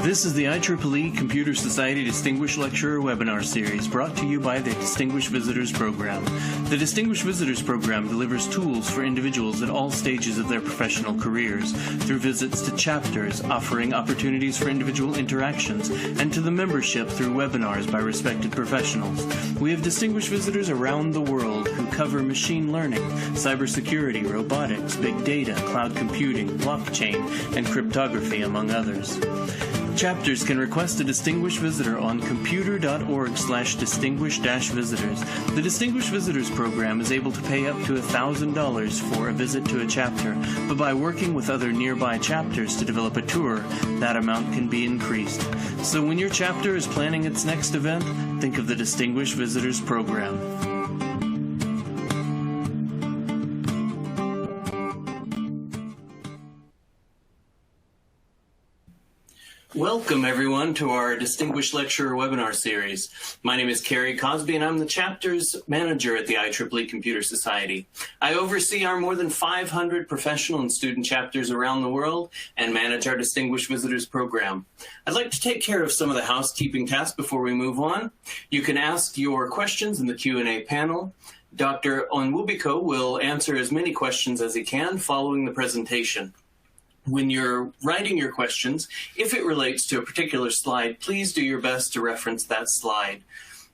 This is the IEEE Computer Society Distinguished Lecturer Webinar Series brought to you by the Distinguished Visitors Program. The Distinguished Visitors Program delivers tools for individuals at all stages of their professional careers through visits to chapters, offering opportunities for individual interactions, and to the membership through webinars by respected professionals. We have distinguished visitors around the world who cover machine learning, cybersecurity, robotics, big data, cloud computing, blockchain, and cryptography, among others. Chapters can request a distinguished visitor on computer.org/distinguished-visitors. The Distinguished Visitors Program is able to pay up to $1,000 for a visit to a chapter, but by working with other nearby chapters to develop a tour, that amount can be increased. So when your chapter is planning its next event, think of the Distinguished Visitors Program. Welcome, everyone, to our Distinguished Lecturer Webinar Series. My name is Carrie Cosby, and I'm the Chapters Manager at the IEEE Computer Society. I oversee our more than 500 professional and student chapters around the world and manage our Distinguished Visitors Program. I'd like to take care of some of the housekeeping tasks before we move on. You can ask your questions in the Q&A panel. Dr. Onwubiko will answer as many questions as he can following the presentation. When you're writing your questions, if it relates to a particular slide, please do your best to reference that slide.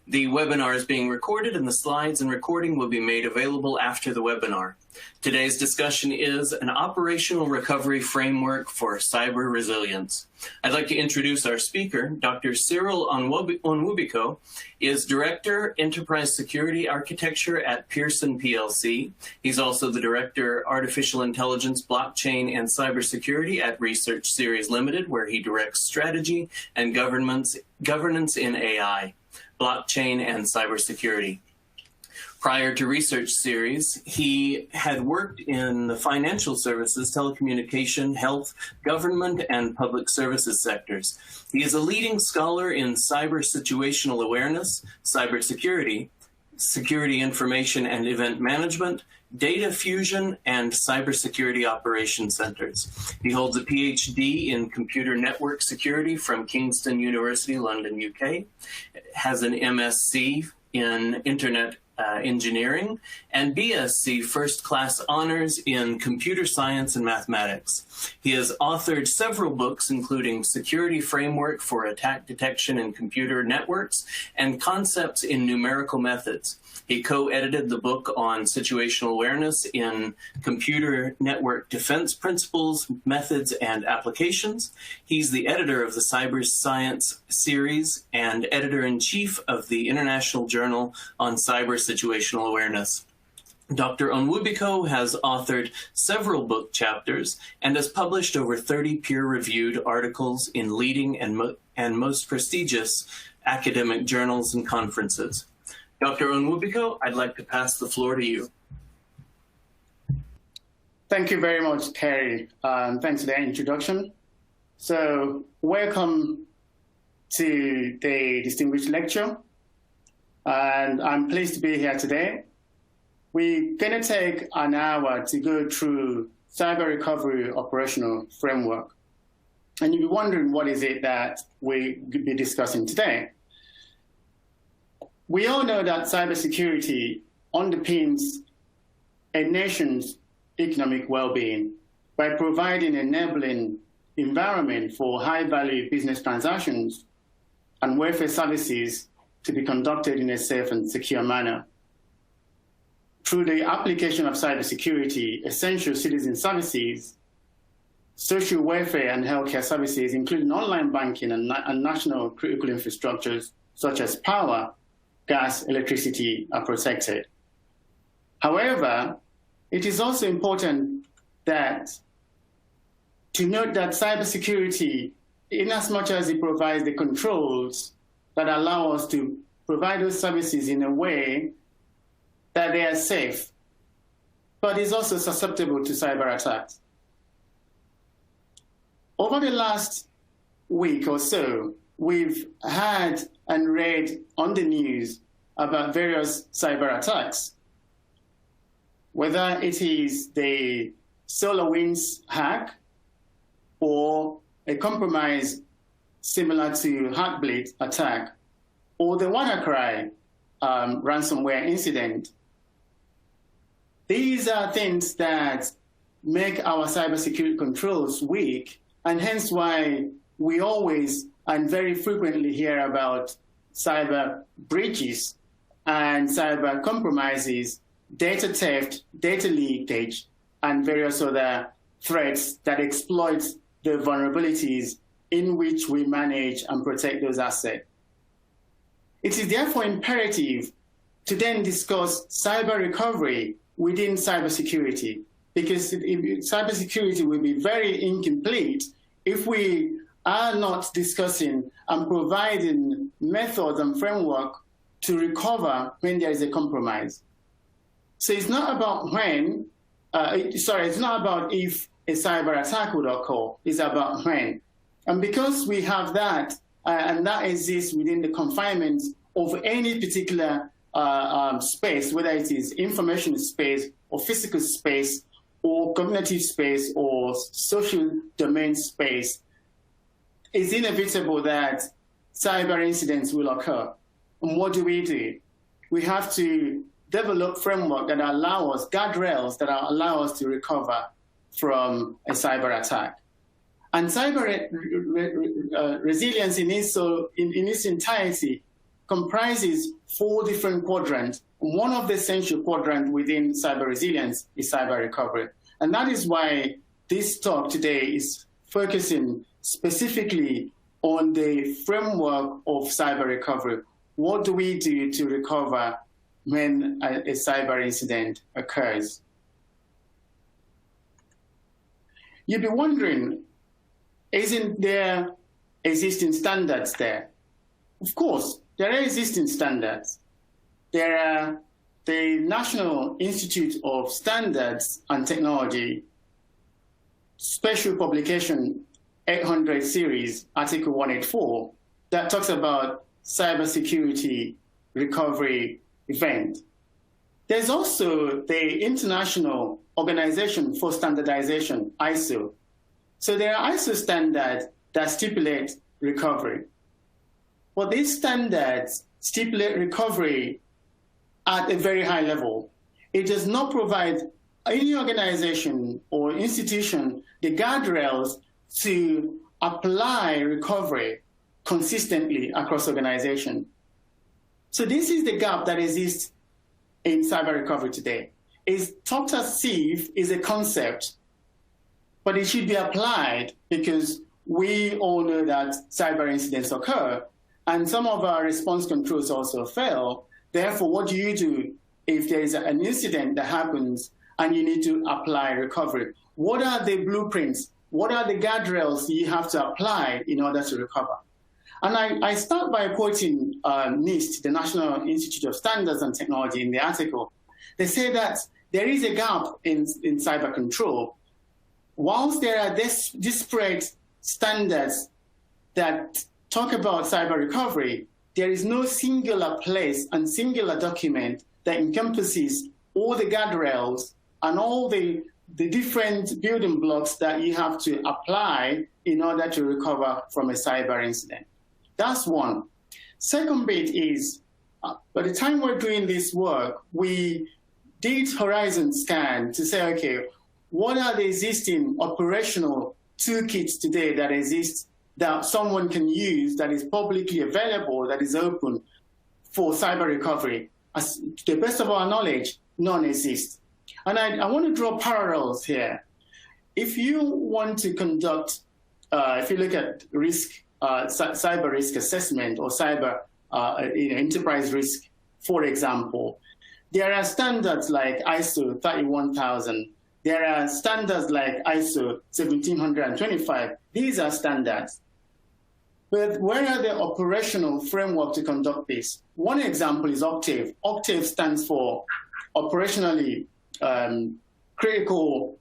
The webinar is being recorded, and the slides and recording will be made available after the webinar. Today's discussion is an operational recovery framework for cyber resilience. I'd like to introduce our speaker. Dr. Cyril Onwubiko is Director, Enterprise Security Architecture at Pearson PLC. He's also the Director, Artificial Intelligence, Blockchain, and Cybersecurity at Research Series Limited, where he directs strategy and governance in AI, blockchain, and cybersecurity. Prior to Research Series, he had worked in the financial services, telecommunication, health, government, and public services sectors. He is a leading scholar in cyber situational awareness, cybersecurity, security information and event management, data fusion, and cybersecurity operations centers. He holds a PhD in computer network security from Kingston University, London, UK, has an MSc in Internet Engineering, and BSc First Class Honors in Computer Science and Mathematics. He has authored several books, including Security Framework for Attack Detection in Computer Networks and Concepts in Numerical Methods. He co-edited the book on situational awareness in Computer Network Defense Principles, Methods, and Applications. He's the editor of the Cyber Science series and editor-in-chief of the International Journal on Cyber Situational Awareness. Dr. Onwubiko has authored several book chapters and has published over 30 peer-reviewed articles in leading and most prestigious academic journals and conferences. Dr. Onwubiko, I'd like to pass the floor to you. Thank you very much, Terry. Thanks for the introduction. So welcome to the distinguished lecture. And I'm pleased to be here today. We're going to take an hour to go through cyber recovery operational framework. And you'll be wondering what is it that we'll be discussing today. We all know that cybersecurity underpins a nation's economic well-being by providing an enabling environment for high-value business transactions and welfare services to be conducted in a safe and secure manner. Through the application of cybersecurity, essential citizen services, social welfare and healthcare services, including online banking and national critical infrastructures such as power, gas, electricity, are protected. However, it is also important to note that cybersecurity, in as much as it provides the controls that allow us to provide those services in a way that they are safe, but is also susceptible to cyber attacks. Over the last week or so, we've had and read on the news about various cyber attacks, whether it is the SolarWinds hack or a compromise similar to Heartbleed attack, or the WannaCry ransomware incident. These are things that make our cybersecurity controls weak, and hence why we always and very frequently hear about cyber breaches and cyber compromises, data theft, data leakage, and various other threats that exploit the vulnerabilities in which we manage and protect those assets. It is therefore imperative to then discuss cyber recovery within cybersecurity, because cybersecurity will be very incomplete if we are not discussing and providing methods and framework to recover when there is a compromise. So it's not about when, it's not about if a cyber attack would occur, it's about when. And because we have that, and that exists within the confinement of any particular space, whether it is information space or physical space or cognitive space or social domain space, it's inevitable that cyber incidents will occur. And what do? We have to develop framework that allow us, guardrails that allow us to recover from a cyber attack. And cyber resilience in its entirety comprises 4 different quadrants. One of the essential quadrants within cyber resilience is cyber recovery. And that is why this talk today is focusing specifically on the framework of cyber recovery. What do we do to recover when a cyber incident occurs? You'd be wondering, isn't there existing standards there? Of course, there are existing standards. There are the National Institute of Standards and Technology special publication 800 series, Article 184, that talks about cybersecurity recovery event. There's also the International Organization for Standardization, ISO. So there are ISO standards that stipulate recovery. But these standards stipulate recovery at a very high level. It does not provide any organization or institution the guardrails to apply recovery consistently across organizations. So this is the gap that exists in cyber recovery today. It's talked as if is a concept, but it should be applied because we all know that cyber incidents occur and some of our response controls also fail. Therefore, what do you do if there is an incident that happens and you need to apply recovery? What are the blueprints? What are the guardrails you have to apply in order to recover? And I start by quoting NIST, the National Institute of Standards and Technology, in the article. They say that there is a gap in cyber control. Whilst there are disparate standards that talk about cyber recovery, there is no singular place and singular document that encompasses all the guardrails and all the different building blocks that you have to apply in order to recover from a cyber incident. That's one. Second bit is, by the time we're doing this work, we did horizon scan to say, okay, what are the existing operational toolkits today that exist that someone can use, that is publicly available, that is open for cyber recovery? As to the best of our knowledge, none exist. And I want to draw parallels here. If you want to conduct, if you look at risk, cyber risk assessment or cyber enterprise risk, for example, there are standards like ISO 31000. There are standards like ISO 1725. These are standards. But where are the operational framework to conduct this? One example is Octave. Octave stands for operationally critical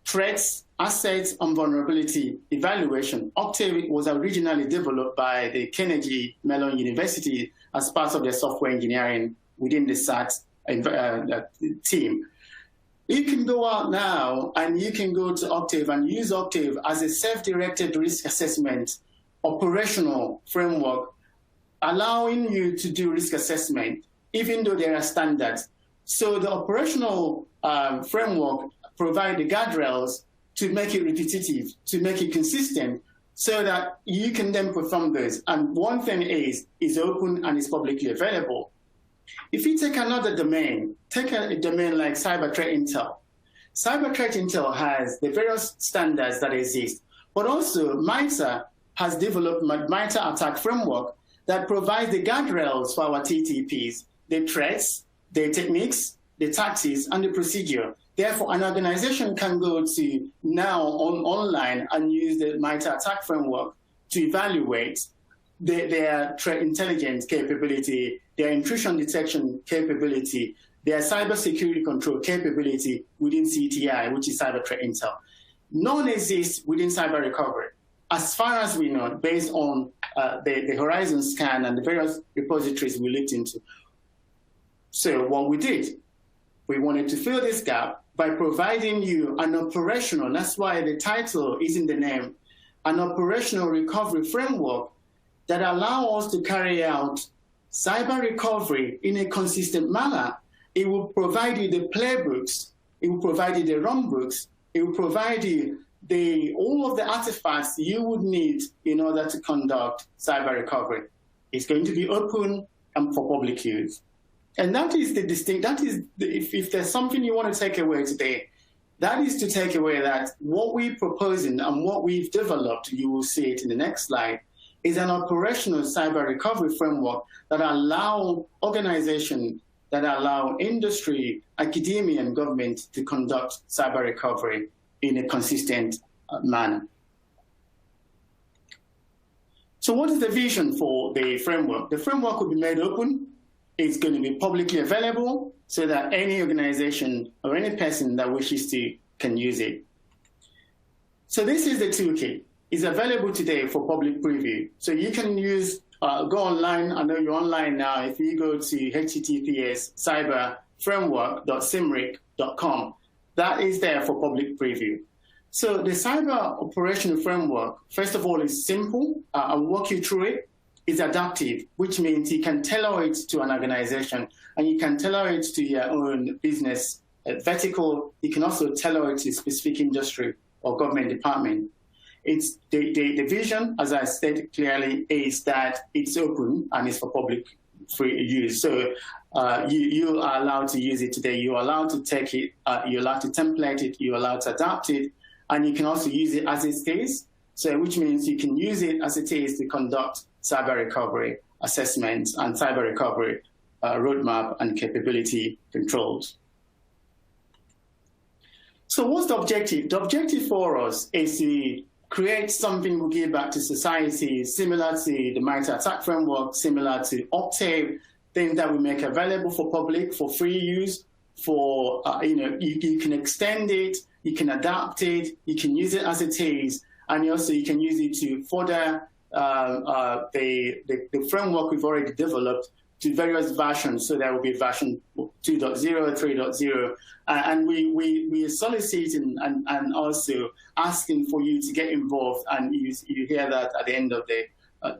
threats, assets, and vulnerability evaluation. Octave was originally developed by the Carnegie Mellon University as part of their software engineering within the SAT team. You can go out now and you can go to Octave and use Octave as a self-directed risk assessment operational framework allowing you to do risk assessment, even though there are standards. So the operational framework provides the guardrails to make it repetitive, to make it consistent, so that you can then perform those. And one thing is open and is publicly available. If you take another domain, take a domain like cyber threat intel. Cyber threat intel has the various standards that exist, but also MITRE has developed MITRE attack framework that provides the guardrails for our TTPs, the threats, the techniques, the tactics, and the procedure. Therefore, an organization can go to now online and use the MITRE attack framework to evaluate their threat intelligence capability, their intrusion detection capability, their cybersecurity control capability within CTI, which is cyber threat intel. None exists within cyber recovery, as far as we know, based on the Horizon scan and the various repositories we looked into. So what we did, we wanted to fill this gap by providing you an operational, that's why the title is in the name, an operational recovery framework that allows us to carry out cyber recovery in a consistent manner. It will provide you the playbooks, it will provide you the runbooks, it will provide you all of the artifacts you would need in order to conduct cyber recovery. It's going to be open and for public use. And that is the distinct, if there's something you want to take away today, that is to take away that what we're proposing and what we've developed, you will see it in the next slide, is an operational cyber recovery framework that allow organizations, that allow industry, academia, and government to conduct cyber recovery in a consistent manner. So what is the vision for the framework? The framework will be made open. It's going to be publicly available so that any organization or any person that wishes to can use it. So this is the toolkit. It's available today for public preview. So you can use, go online. I know you're online now. If you go to https://cyberframework.cimric.com, that is there for public preview. So the cyber operational framework, first of all, is simple. I'll walk you through it. It's adaptive, which means you can tailor it to an organization and you can tailor it to your own business vertical. You can also tailor it to a specific industry or government department. It's the vision, as I stated clearly, is that it's open and it's for public free use. So you are allowed to use it today. You're allowed to take it, you're allowed to template it, you're allowed to adapt it, and you can also use it as it is. So which means you can use it as it is to conduct cyber recovery assessments and cyber recovery roadmap and capability controls. So what's the objective? The objective for us is to create something we'll give back to society, similar to the MITRE attack framework, similar to Octave, things that we make available for public, for free use, for, you can extend it, you can adapt it, you can use it as it is, and also you can use it to further the framework we've already developed to various versions. So there will be version 2.0, 3.0, and we are soliciting and also asking for you to get involved, and you hear that at the end of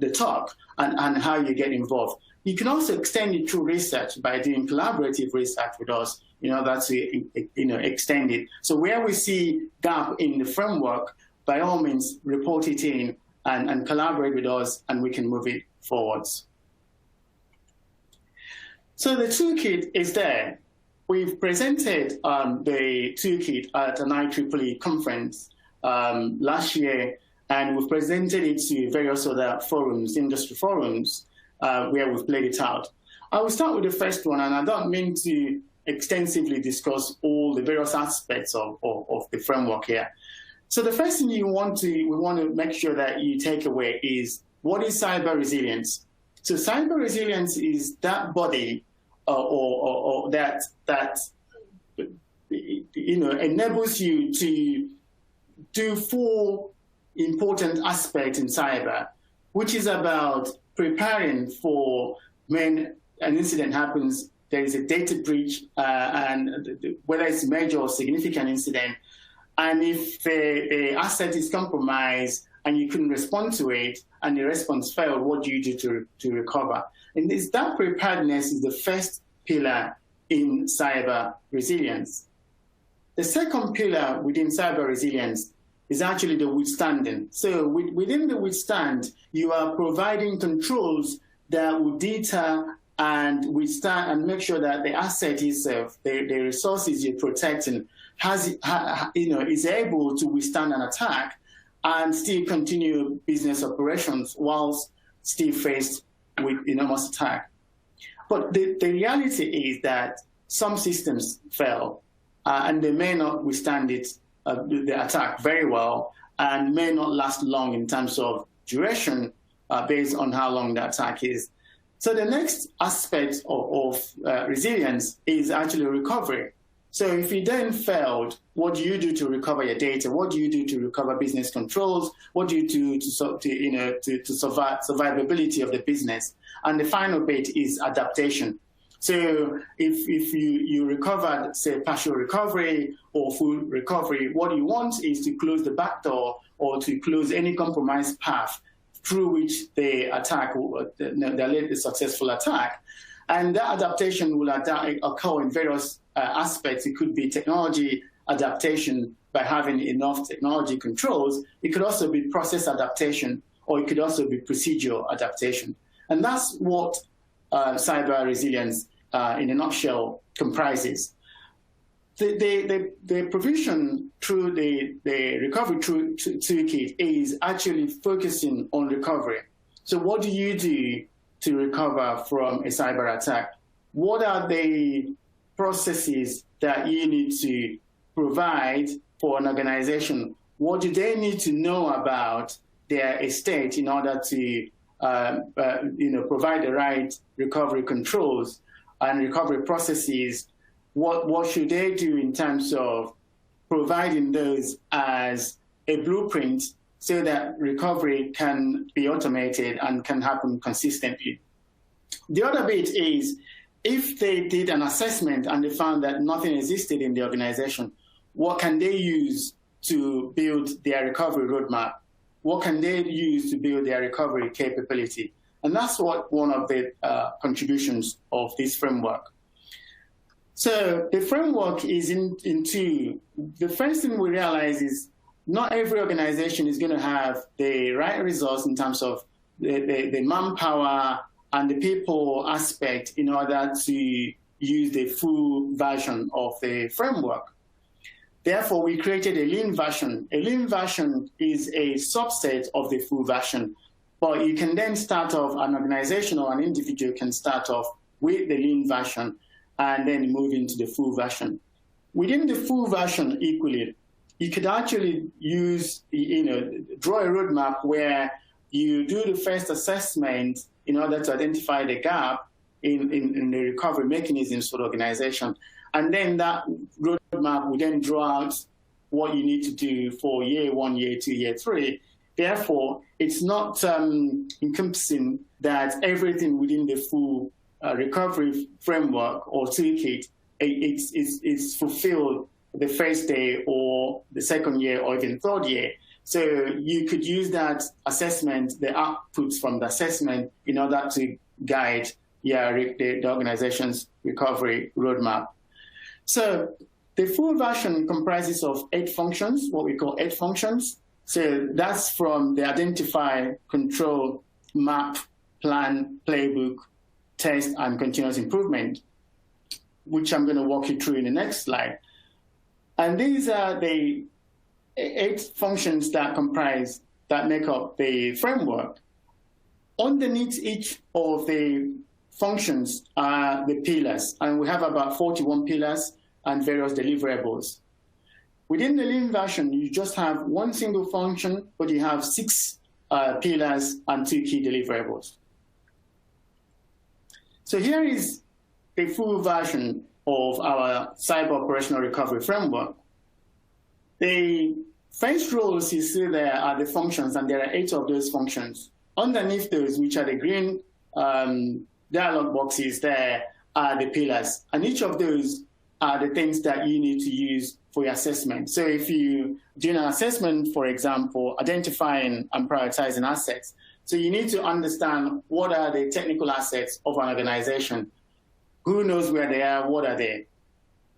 the talk and how you get involved. You can also extend it through research by doing collaborative research with us, that's extend it. So where we see gap in the framework, by all means, report it in and collaborate with us, and we can move it forwards. So the toolkit is there. We've presented the toolkit at an IEEE conference last year, and we've presented it to various other forums, industry forums, where we've played it out. I will start with the first one, and I don't mean to extensively discuss all the various aspects of the framework here. So the first thing we want to make sure that you take away is, what is cyber resilience? So cyber resilience is that body or that enables you to do 4 important aspects in cyber, which is about preparing for when an incident happens, there is a data breach, and whether it's a major or significant incident, and if the asset is compromised and you couldn't respond to it, and the response failed, what do you do to recover? And that preparedness is the first pillar in cyber resilience. The second pillar within cyber resilience is actually the withstanding. So within the withstand, you are providing controls that will deter and withstand and make sure that the asset itself, the resources you're protecting, is able to withstand an attack and still continue business operations whilst still faced with enormous attack. But the reality is that some systems fail, and they may not withstand the attack very well, and may not last long in terms of duration based on how long the attack is. So the next aspect of resilience is actually recovery. So if you then failed, what do you do to recover your data? What do you do to recover business controls? What do you do to survive survivability of the business? And the final bit is adaptation. So if you recovered, say, partial recovery or full recovery, what you want is to close the back door or to close any compromised path through which the attack, the successful attack. And that adaptation will occur in various aspects. It could be technology adaptation by having enough technology controls. It could also be process adaptation, or it could also be procedural adaptation. And that's what cyber resilience, in a nutshell, comprises. The provision through the recovery toolkit is actually focusing on recovery. So what do you do to recover from a cyber attack? What are the processes that you need to provide for an organization? What do they need to know about their estate in order to provide the right recovery controls and recovery processes? What should they do in terms of providing those as a blueprint so that recovery can be automated and can happen consistently? The other bit is, if they did an assessment and they found that nothing existed in the organization, what can they use to build their recovery roadmap? What can they use to build their recovery capability? And that's what one of the contributions of this framework. So the framework is in two. The first thing we realize is not every organization is going to have the right resource in terms of the manpower and the people aspect in order to use the full version of the framework. Therefore, we created a lean version. A lean version is a subset of the full version, but you can then start off, an organization or an individual can start off with the lean version and then move into the full version. Within the full version equally, you could actually use, draw a roadmap where you do the first assessment in order to identify the gap in the recovery mechanisms for the organization. And then that roadmap will then draw out what you need to do for year 1, year 2, year 3. Therefore, it's not encompassing that everything within the full recovery framework or toolkit is fulfilled the first day or the second year or even third year. So you could use that assessment, the outputs from the assessment, in order to guide the organization's recovery roadmap. So the full version comprises of 8 functions, what we call 8 functions. So that's from the identify, control, map, plan, playbook, test, and continuous improvement, which I'm going to walk you through in the next slide. And these are the 8 functions that make up the framework. Underneath each of the functions are the pillars, and we have about 41 pillars and various deliverables. Within the lean version, you just have one single function, but you have 6 pillars and 2 key deliverables. So here is the full version of our cyber operational recovery framework. The first rows you see there are the functions, and there are 8 of those functions. Underneath those, which are the green dialog boxes, there are the pillars. And each of those are the things that you need to use for your assessment. So if you do an assessment, for example, identifying and prioritizing assets, so you need to understand what are the technical assets of an organization. Who knows where they are? What are they?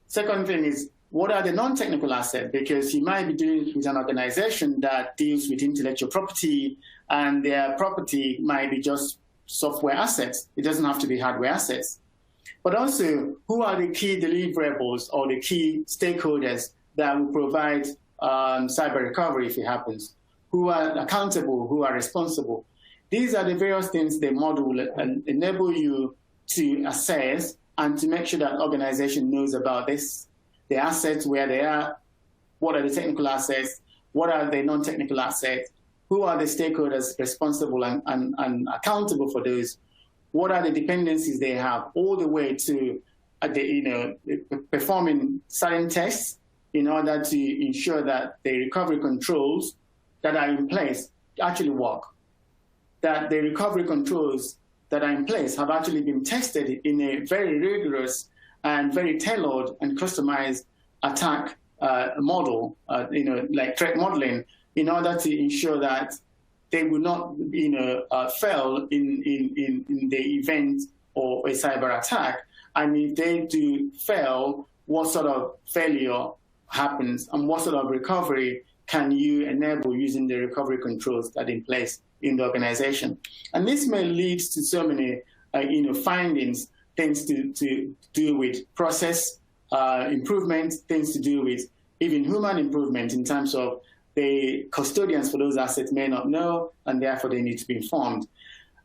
Second thing is, what are the non-technical assets? Because you might be dealing with an organization that deals with intellectual property, and their property might be just software assets. It doesn't have to be hardware assets. But also, who are the key deliverables or the key stakeholders that will provide cyber recovery if it happens? Who are accountable? Who are responsible? These are the various things the model will enable you to assess and to make sure that organization knows about this, the assets, where they are, what are the technical assets, what are the non-technical assets, who are the stakeholders responsible and accountable for those, what are the dependencies they have, all the way to performing certain tests in order to ensure that the recovery controls that are in place actually work, that the recovery controls that are in place have actually been tested in a very rigorous and very tailored and customized attack model, like threat modeling, in order to ensure that they will not, fail in the event of a cyber attack. And if they do fail, what sort of failure happens and what sort of recovery can you enable using the recovery controls that are in place in the organization? And this may lead to so many, findings, things to do with process improvement, things to do with even human improvement in terms of the custodians for those assets may not know, and therefore they need to be informed.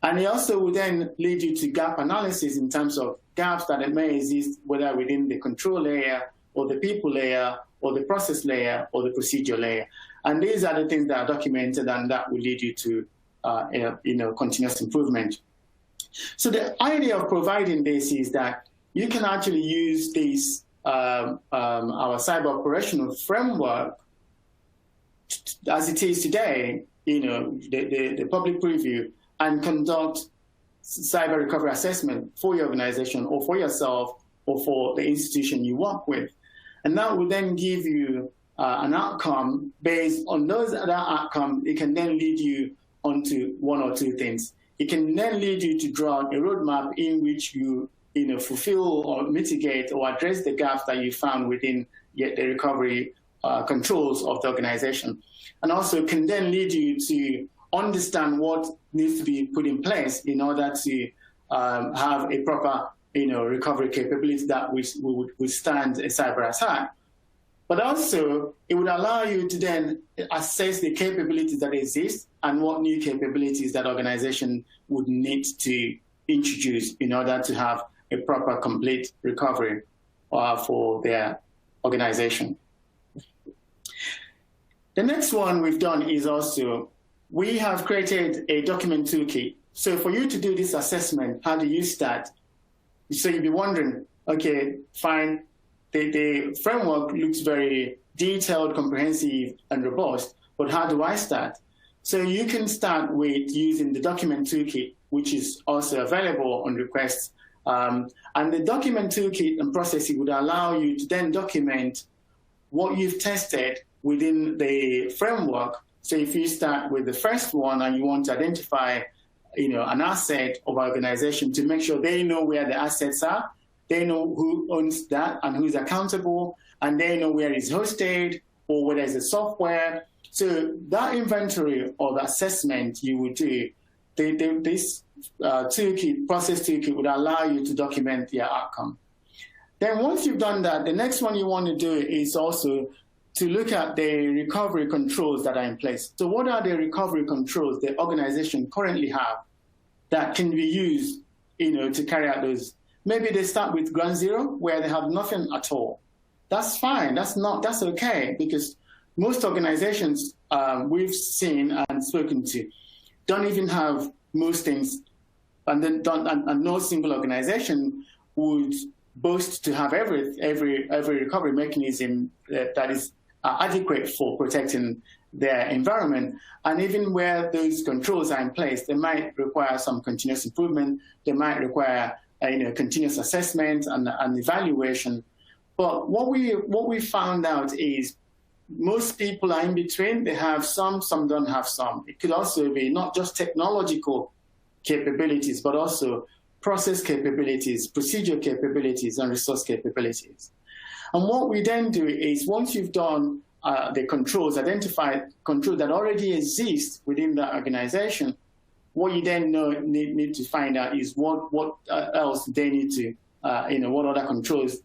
And it also will then lead you to gap analysis in terms of gaps that may exist, whether within the control layer or the people layer or the process layer or the procedure layer. And these are the things that are documented, and that will lead you to continuous improvement. So the idea of providing this is that you can actually use this, our cyber operational framework as it is today, the public preview, and conduct cyber recovery assessment for your organization or for yourself or for the institution you work with. And that will then give you an outcome. Based on that outcome, it can then lead you onto one or two things. It can then lead you to draw a roadmap in which you fulfill or mitigate or address the gaps that you found within the recovery controls of the organization. And also can then lead you to understand what needs to be put in place in order to have a proper recovery capability that would withstand a cyber attack. But also, it would allow you to then assess the capabilities that exist and what new capabilities that organization would need to introduce in order to have a proper, complete recovery for their organization. The next one we've done is also, we have created a document toolkit. So for you to do this assessment, how do you start? So you'll be wondering, okay, fine, the framework looks very detailed, comprehensive, and robust, but how do I start? So you can start with using the document toolkit, which is also available on request. And the document toolkit and processing would allow you to then document what you've tested within the framework. So if you start with the first one and you want to identify an asset of an organization to make sure they know where the assets are, they know who owns that and who's accountable, and they know where it's hosted or whether it's a software. So that inventory of assessment you would do, this toolkit, process toolkit would allow you to document your outcome. Then once you've done that, the next one you want to do is also to look at the recovery controls that are in place. So what are the recovery controls the organization currently have that can be used, to carry out those? Maybe they start with ground zero where they have nothing at all. That's fine. That's okay, because most organizations we've seen and spoken to don't even have most things, and then and no single organization would boast to have every recovery mechanism that is adequate for protecting their environment. And even where those controls are in place, they might require some continuous improvement. They might require continuous assessment and evaluation. But what we found out is most people are in between. They have some don't have some. It could also be not just technological capabilities, but also process capabilities, procedure capabilities, and resource capabilities. And what we then do is, once you've done the controls, identify controls that already exist within the organization, what you then need to find out is what else they need to, what other controls,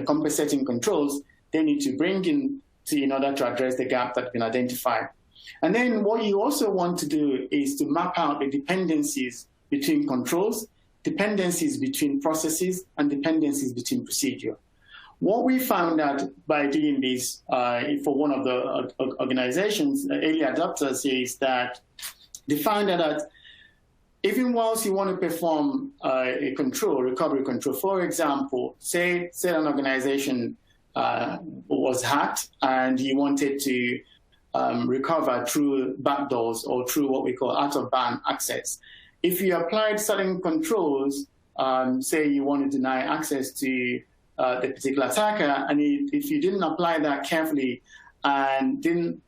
compensating controls they need to bring in order to address the gap that's been identified. And then what you also want to do is to map out the dependencies between controls, dependencies between processes, and dependencies between procedure. What we found out by doing this for one of the organizations, early adopters, is that they found out that even whilst you want to perform a control, recovery control, for example, say an organization was hacked and you wanted to recover through backdoors or through what we call out-of-band access. If you applied certain controls, say you want to deny access to the particular attacker, and if you didn't apply that carefully and didn't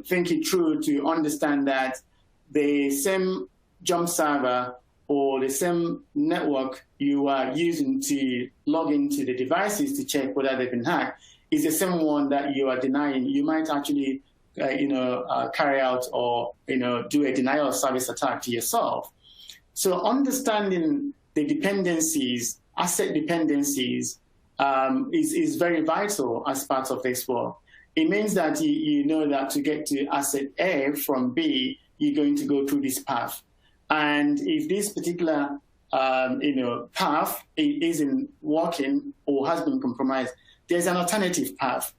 think it through to understand that the same jump server or the same network you are using to log into the devices to check whether they've been hacked is the same one that you are denying, you might actually carry out or do a denial of service attack to yourself. So understanding the dependencies, asset dependencies, is very vital as part of this work. It means that you know that to get to asset A from B, you're going to go through this path. And if this particular path isn't working or has been compromised, there's an alternative path.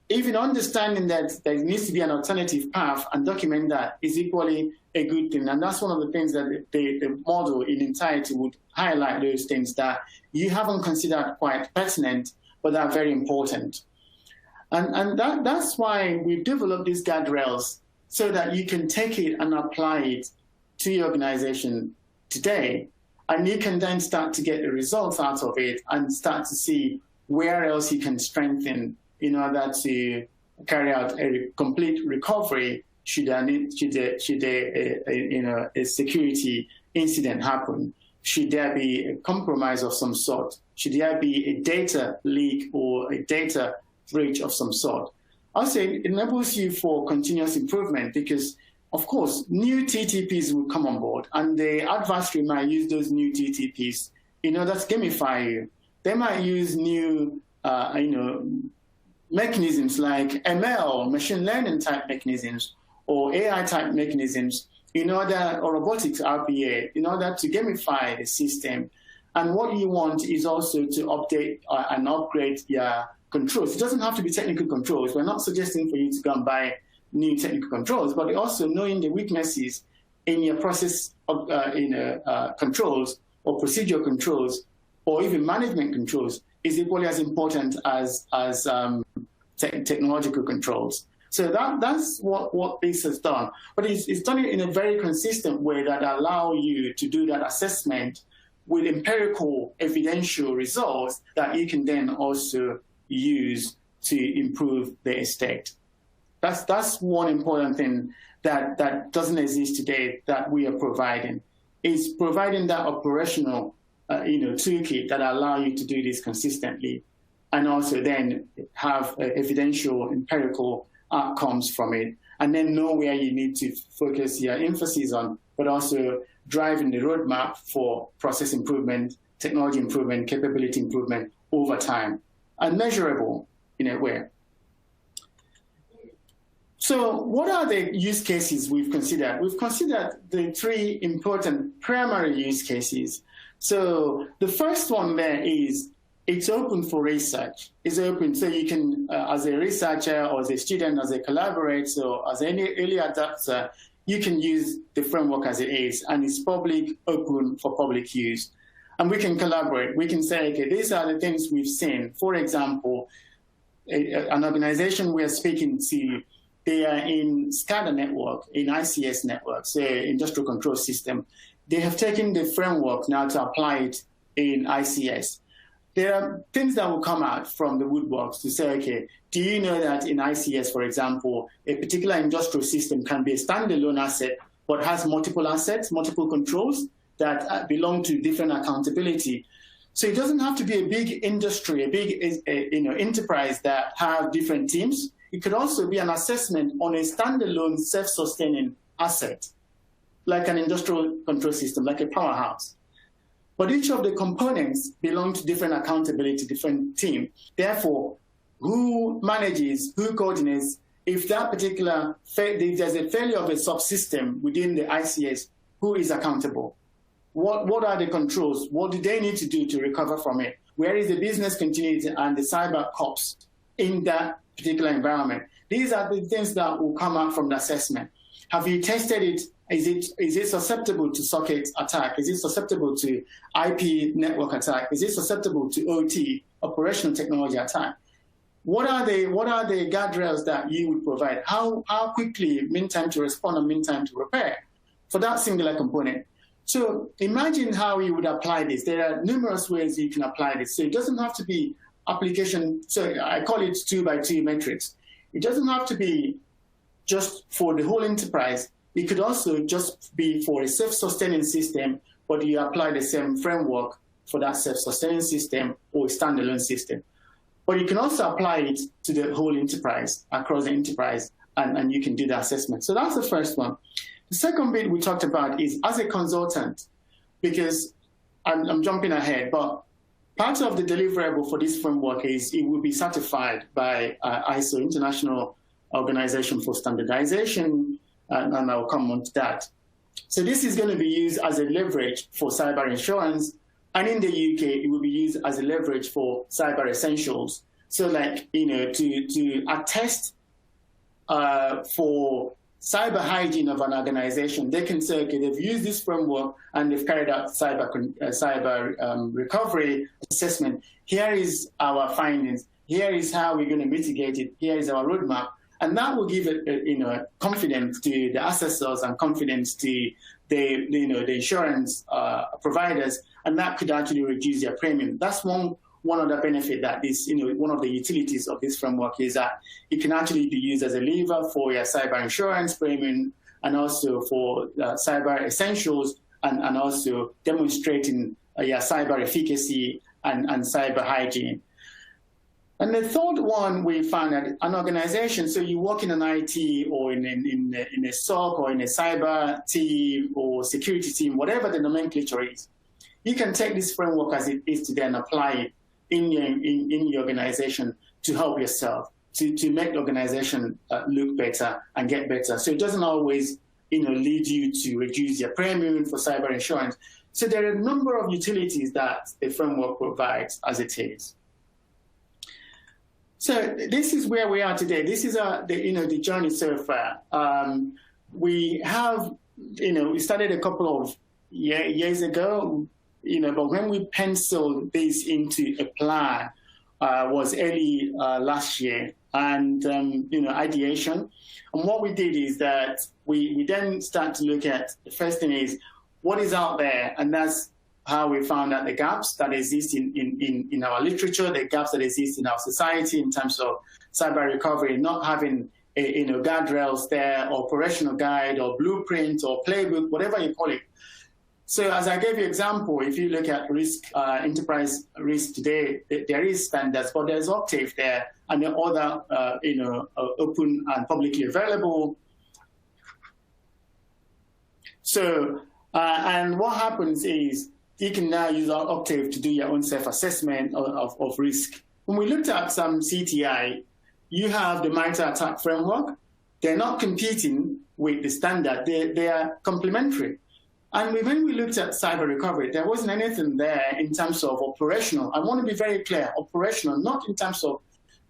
Even understanding that there needs to be an alternative path and document that is equally a good thing. And that's one of the things that the model in entirety would highlight, those things that you haven't considered quite pertinent, but are very important. And that's why we've developed these guardrails so that you can take it and apply it to your organization today. And you can then start to get the results out of it and start to see where else you can strengthen in order to carry out a complete recovery should a security incident happen. Should there be a compromise of some sort? Should there be a data leak or a data breach of some sort? Also, it enables you for continuous improvement because, of course, new TTPs will come on board, and the adversary might use those new TTPs in order to gamify you. They might use new, mechanisms like ML, machine learning type mechanisms, or AI type mechanisms or robotics RPA in order to gamify the system. And what you want is also to update and upgrade your controls. It doesn't have to be technical controls. We're not suggesting for you to go and buy new technical controls, but also knowing the weaknesses in your process of controls or procedure controls or even management controls is equally as important as technological controls. So that's what this has done. But it's done it in a very consistent way that allow you to do that assessment with empirical evidential results that you can then also use to improve the estate. That's one important thing that doesn't exist today that we are providing. Is providing that operational toolkit that allow you to do this consistently, and also then have evidential empirical outcomes from it, and then know where you need to focus your emphasis on, but also driving the roadmap for process improvement, technology improvement, capability improvement over time, and measurable in a way. So what are the use cases we've considered? We've considered the three important primary use cases. So the first one there is it's open for research. It's open, so you can, as a researcher or as a student, as a collaborator, or as any early adopter, you can use the framework as it is, and it's public, open for public use. And we can collaborate. We can say, okay, these are the things we've seen. For example, an organization we are speaking to, they are in SCADA network, in ICS network, say industrial control system. They have taken the framework now to apply it in ICS. there are things that will come out from the woodworks to say, okay, do you know that in ICS, for example, a particular industrial system can be a standalone asset, but has multiple assets, multiple controls that belong to different accountability. So it doesn't have to be a big industry, a big enterprise that have different teams. It could also be an assessment on a standalone self-sustaining asset, like an industrial control system, like a powerhouse. But each of the components belong to different accountability, different team. Therefore, who manages, who coordinates, if that particular, if there's a failure of a subsystem within the ICS, who is accountable? What are the controls? What do they need to do to recover from it? Where is the business continuity and the cyber cops in that particular environment? These are the things that will come out from the assessment. Have you tested it? Is it susceptible to socket attack? Is it susceptible to IP network attack? Is it susceptible to OT, operational technology attack? What are the guardrails that you would provide? How quickly mean time to respond and mean time to repair for that singular component? So imagine how you would apply this. There are numerous ways you can apply this. So it doesn't have to be application. So I call it 2x2 metrics. It doesn't have to be just for the whole enterprise. It could also just be for a self-sustaining system, but you apply the same framework for that self-sustaining system or a standalone system. But you can also apply it to the whole enterprise, across the enterprise, and you can do the assessment. So that's the first one. The second bit we talked about is as a consultant, because I'm jumping ahead, but part of the deliverable for this framework is it will be certified by ISO, International Organization for Standardization, and I'll come on to that. So this is going to be used as a leverage for cyber insurance, and in the UK, it will be used as a leverage for cyber essentials. So like, to attest for cyber hygiene of an organization, they can say, okay, they've used this framework and they've carried out cyber recovery assessment. Here is our findings. Here is how we're going to mitigate it. Here is our roadmap. And that will give confidence to the assessors and confidence to the insurance providers, and that could actually reduce their premium. That's one other benefit that this, one of the utilities of this framework is that it can actually be used as a lever for your cyber insurance premium and also for cyber essentials and also demonstrating your cyber efficacy and cyber hygiene. And the third one we found that an organization, so you work in an IT or in a SOC or in a cyber team or security team, whatever the nomenclature is, you can take this framework as it is today and apply it in your organization to help yourself, to make the organization look better and get better. So it doesn't always lead you to reduce your premium for cyber insurance. So there are a number of utilities that the framework provides as it is. So this is where we are today. This is the journey so far. We have, we started a couple of years ago, but when we penciled this into a plan was early last year, and ideation. And what we did is that we then start to look at, the first thing is what is out there, and that's how we found out the gaps that exist in our literature, the gaps that exist in our society in terms of cyber recovery, not having guardrails there, or operational guide, or blueprint, or playbook, whatever you call it. So as I gave you example, if you look at risk, enterprise risk today, there is standards, but there's Octave there, and the other, open and publicly available. So, and what happens is, you can now use Octave to do your own self-assessment of risk. When we looked at some CTI, you have the MITRE ATT&CK framework. They're not competing with the standard. They are complementary. And when we looked at cyber recovery, there wasn't anything there in terms of operational. I want to be very clear, operational, not in terms of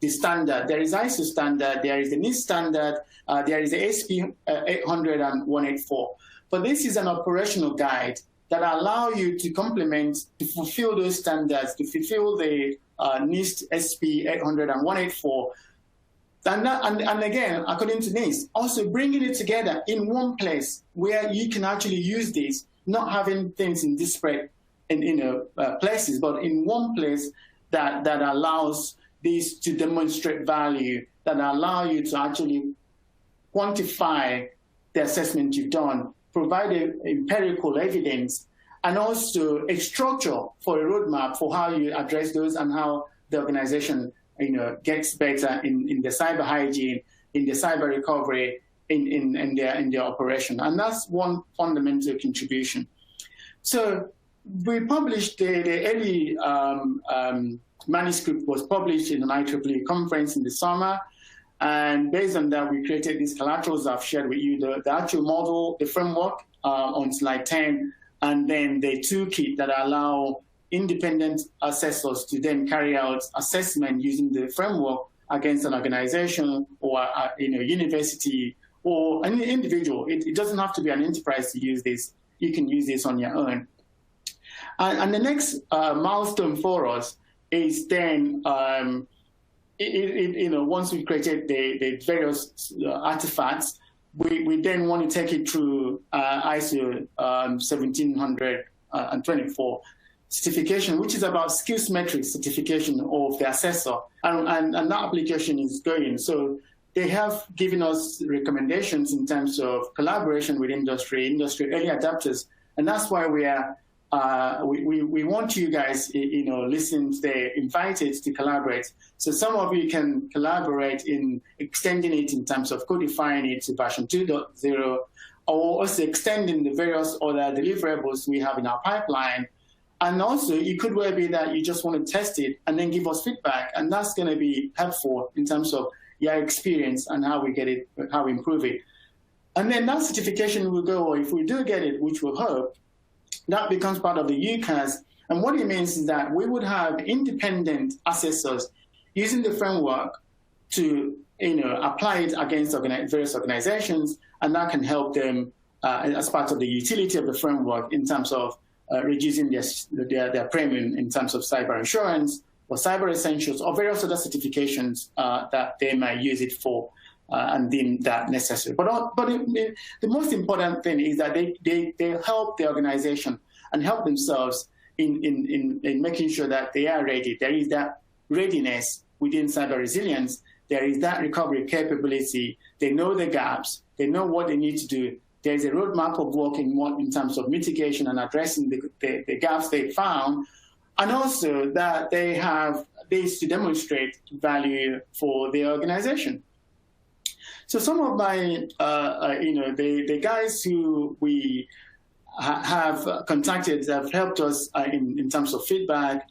the standard. There is ISO standard, there is the NIST standard, there is the SP 800 and 184. But this is an operational guide that allow you to complement, to fulfill those standards, to fulfill the NIST SP 800 and 184. And again, according to NIST, also bringing it together in one place where you can actually use this, not having things in disparate places, but in one place, that allows this to demonstrate value, that allow you to actually quantify the assessment you've done, provide empirical evidence, and also a structure for a roadmap for how you address those and how the organization, gets better in the cyber hygiene, in the cyber recovery, in their operation. And that's one fundamental contribution. So we published the early manuscript was published in an IEEE conference in the summer. And based on that, we created these collaterals I've shared with you, the actual model, the framework on slide 10, and then the toolkit that allow independent assessors to then carry out assessment using the framework against an organization or a university or an individual. It doesn't have to be an enterprise to use this. You can use this on your own. And the next milestone for us is then, once we've created the various artifacts, we then want to take it through ISO 17024 certification, which is about skills metrics certification of the assessor. And that application is going. So they have given us recommendations in terms of collaboration with industry early adapters. And that's why we are we want you guys, listeners, they're invited to collaborate. So some of you can collaborate in extending it in terms of codifying it to version 2.0, or also extending the various other deliverables we have in our pipeline. And also, it could well be that you just want to test it and then give us feedback, and that's going to be helpful in terms of your experience and how we get it, how we improve it. And then that certification will go, or if we do get it, which we'll hope, that becomes part of the UCAS. And what it means is that we would have independent assessors using the framework to apply it against various organizations, and that can help them as part of the utility of the framework in terms of reducing their premium in terms of cyber insurance or cyber essentials or various other certifications that they might use it for and deem that necessary. But the most important thing is that they help the organization and help themselves in making sure that they are ready. There is that readiness within cyber resilience. There is that recovery capability. They know the gaps. They know what they need to do. There's a roadmap of work in terms of mitigation and addressing the gaps they found, and also that they have this to demonstrate value for the organization. So some of my, the guys who we have contacted have helped us in terms of feedback.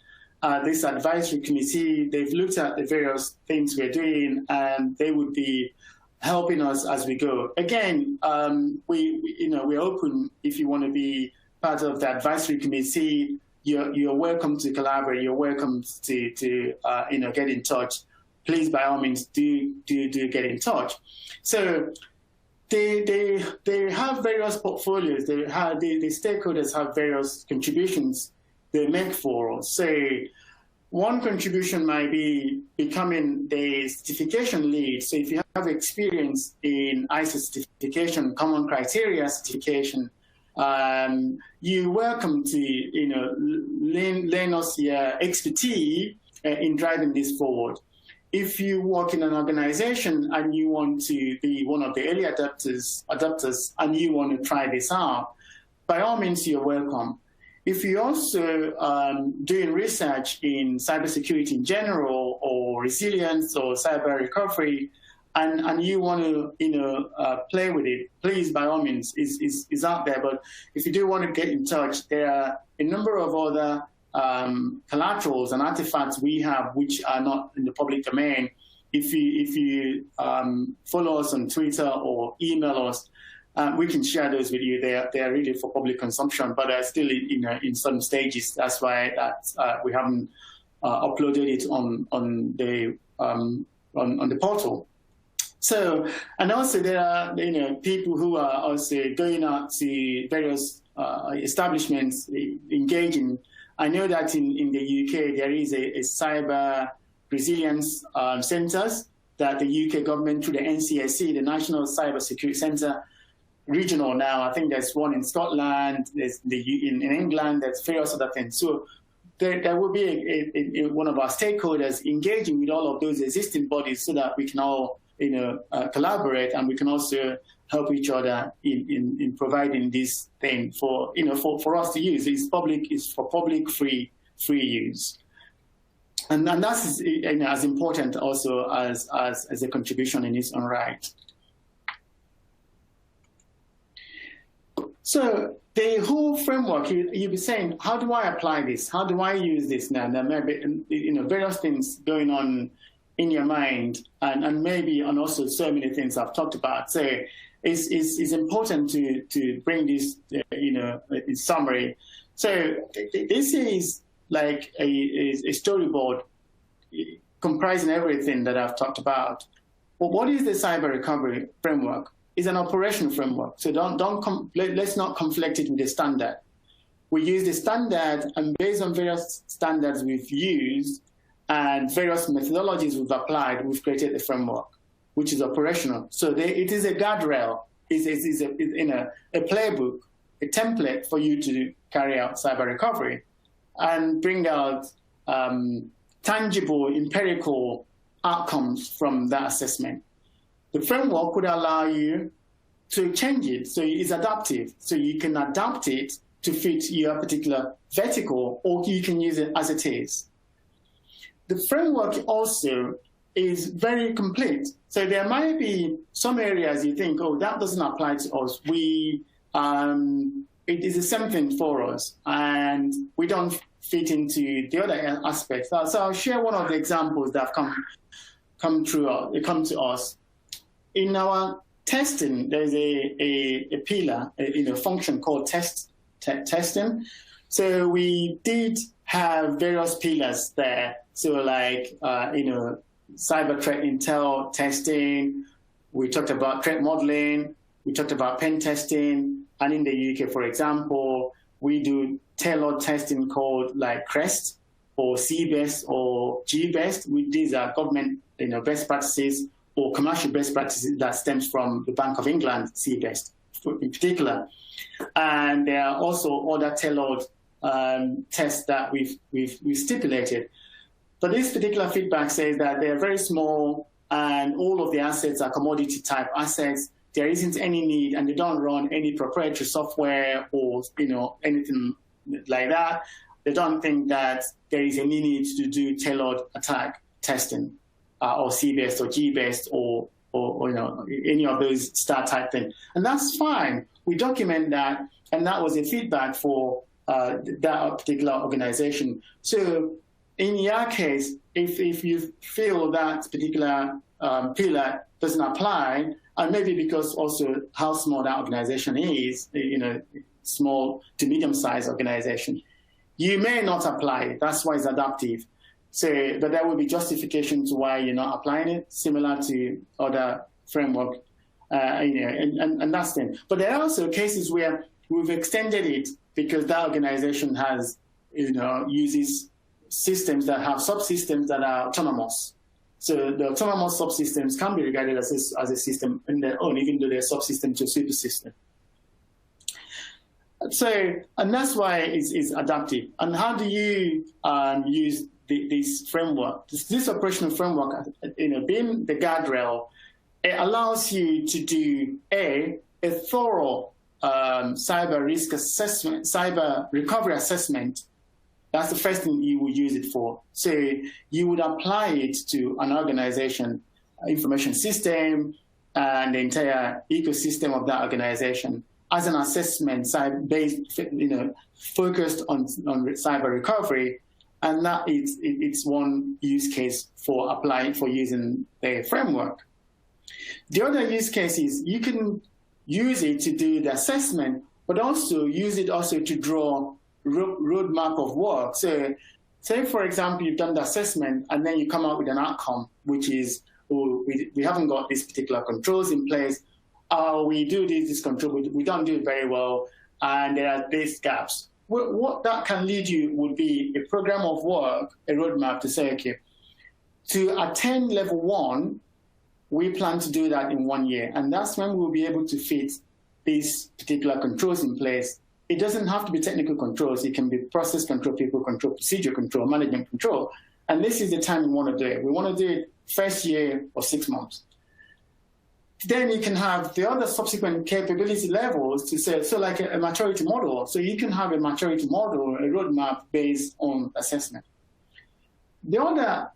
This advisory committee, they've looked at the various things we're doing, and they would be helping us as we go. Again, we're open. If you want to be part of the advisory committee, you're welcome to collaborate. You're welcome to get in touch. Please, by all means, do get in touch. So they have various portfolios. The stakeholders have various contributions they make for us. Say, one contribution might be becoming the certification lead. So if you have experience in ISO certification, common criteria certification, you're welcome to lend us your expertise in driving this forward. If you work in an organization and you want to be one of the early adapters and you want to try this out, by all means, you're welcome. If you're also doing research in cybersecurity in general, or resilience or cyber recovery, and you want to play with it, please, by all means, is out there. But if you do want to get in touch, there are a number of other collaterals and artifacts we have which are not in the public domain. If you follow us on Twitter or email us, we can share those with you. They are really for public consumption, but they're still in some stages. That's why we haven't uploaded it on the portal. So, and also there are people who are also going out to various establishments engaging. I know that in the UK there is a cyber resilience centres that the UK government through the NCSC, the National Cyber Security Centre, regional now. I think there's one in Scotland, there's in England, there's various other things. So there will be one of our stakeholders engaging with all of those existing bodies so that we can all collaborate, and we can also help each other in providing this thing for us to use. It's for public free use. And that's as important also as a contribution in its own right. So the whole framework, you'll be saying, how do I apply this? How do I use this now? There may be various things going on in your mind, and maybe and also so many things I've talked about. So it's important to bring this in summary. So this is like a storyboard comprising everything that I've talked about. But what is the cyber recovery framework? It's an operation framework. So let's not conflict it with the standard. We use the standard, and based on various standards we've used and various methodologies we've applied, we've created a framework, which is operational. So it is a guardrail. It's a playbook, a template for you to carry out cyber recovery and bring out tangible, empirical outcomes from that assessment. The framework would allow you to change it, so it's adaptive. So you can adapt it to fit your particular vertical, or you can use it as it is. The framework also is very complete. So there might be some areas you think, oh, that doesn't apply to us. It is the same thing for us, and we don't fit into the other aspects. So I'll share one of the examples that have come to us. In our testing, there's a pillar, a function called testing. So we did have various pillars there. So like, cyber threat intel testing. We talked about threat modeling. We talked about pen testing. And in the UK, for example, we do tailored testing called like CREST or CBEST or GBEST. These are government best practices or commercial best practices that stems from the Bank of England, CBEST in particular. And there are also other tailored tests that we've stipulated. But this particular feedback says that they're very small and all of the assets are commodity type assets. There isn't any need, and they don't run any proprietary software or anything like that. They don't think that there is any need to do tailored attack testing or CBEST or GBEST or any of those star type things. And that's fine. We document that, and that was a feedback for that particular organization. So in your case, if you feel that particular pillar doesn't apply, and maybe because also how small that organization is, small to medium-sized organization, you may not apply it. That's why it's adaptive. So, but there will be justification to why you're not applying it, similar to other framework, and that's the thing. But there are also cases where we've extended it because that organization has, uses systems that have subsystems that are autonomous. So the autonomous subsystems can be regarded as a system in their own, even though they're subsystem to a super system. So, and that's why it's adaptive. And how do you use this framework? This operational framework, being the guardrail, it allows you to do a thorough cyber risk assessment, cyber recovery assessment. That's the first thing you would use it for. So you would apply it to an organization, information system, and the entire ecosystem of that organization as an assessment based, focused on cyber recovery. And that it's one use case for applying, for using the framework. The other use case is you can use it to do the assessment, but also use it also to draw roadmap of work. So say, for example, you've done the assessment and then you come out with an outcome, which is, we haven't got these particular controls in place. We do this control, but we don't do it very well, and there are these gaps. What that can lead you would be a program of work, a roadmap to say, okay, to attain level 1, we plan to do that in 1 year. And that's when we'll be able to fit these particular controls in place it doesn't have to be technical controls. It can be process control, people control, procedure control, management control. And this is the time we want to do it. We want to do it first year or 6 months. Then you can have the other subsequent capability levels to say, so like a maturity model. So you can have a maturity model, a roadmap based on assessment. The other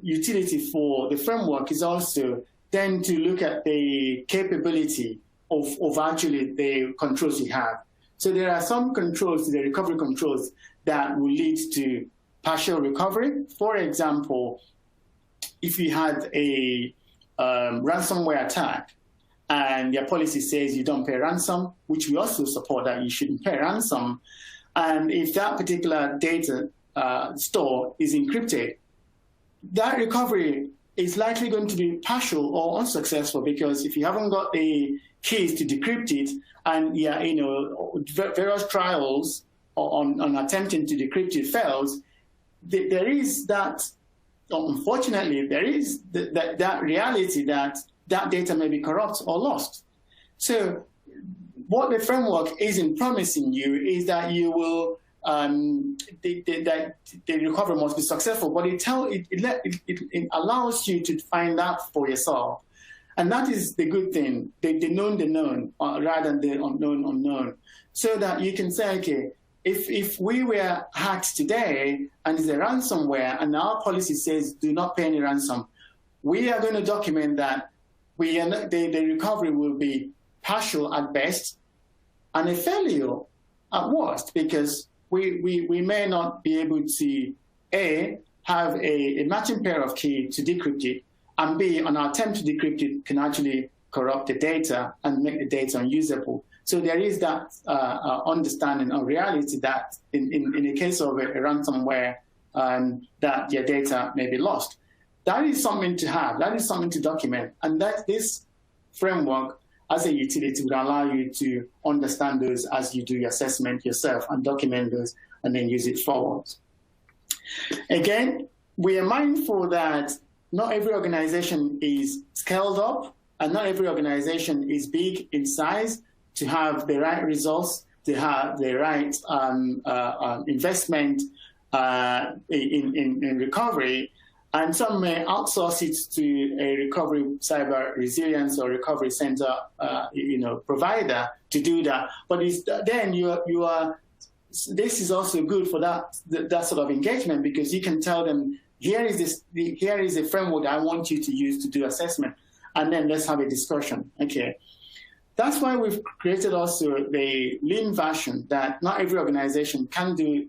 utility for the framework is also then to look at the capability of actually the controls you have. So there are some controls, the recovery controls, that will lead to partial recovery. For example, if you had a ransomware attack and your policy says you don't pay ransom, which we also support that you shouldn't pay ransom, and if that particular data store is encrypted, that recovery is likely going to be partial or unsuccessful, because if you haven't got the keys to decrypt it, and various trials on attempting to decrypt it fails, there is that, unfortunately, there is that reality that data may be corrupt or lost. So what the framework isn't promising you is that you will, that the recovery must be successful, but it allows you to find out for yourself. And that is the good thing, the known rather than the unknown. So that you can say, okay, if we were hacked today and it's a ransomware and our policy says do not pay any ransom, we are going to document that the recovery will be partial at best and a failure at worst, because we may not be able to, A, have a matching pair of keys to decrypt it, and B, an attempt to decrypt it can actually corrupt the data and make the data unusable. So there is that understanding of reality that in the case of a ransomware, that your data may be lost. That is something to have. That is something to document. And that this framework as a utility would allow you to understand those as you do your assessment yourself and document those and then use it forward. Again, we are mindful that not every organization is scaled up and not every organization is big in size to have the right results, to have the right investment in recovery. And some may outsource it to a recovery cyber resilience or recovery center, provider to do that. But then you are. This is also good for that sort of engagement, because you can tell them, here is a framework that I want you to use to do assessment, and then let's have a discussion. Okay, that's why we've created also the lean version that not every organization can do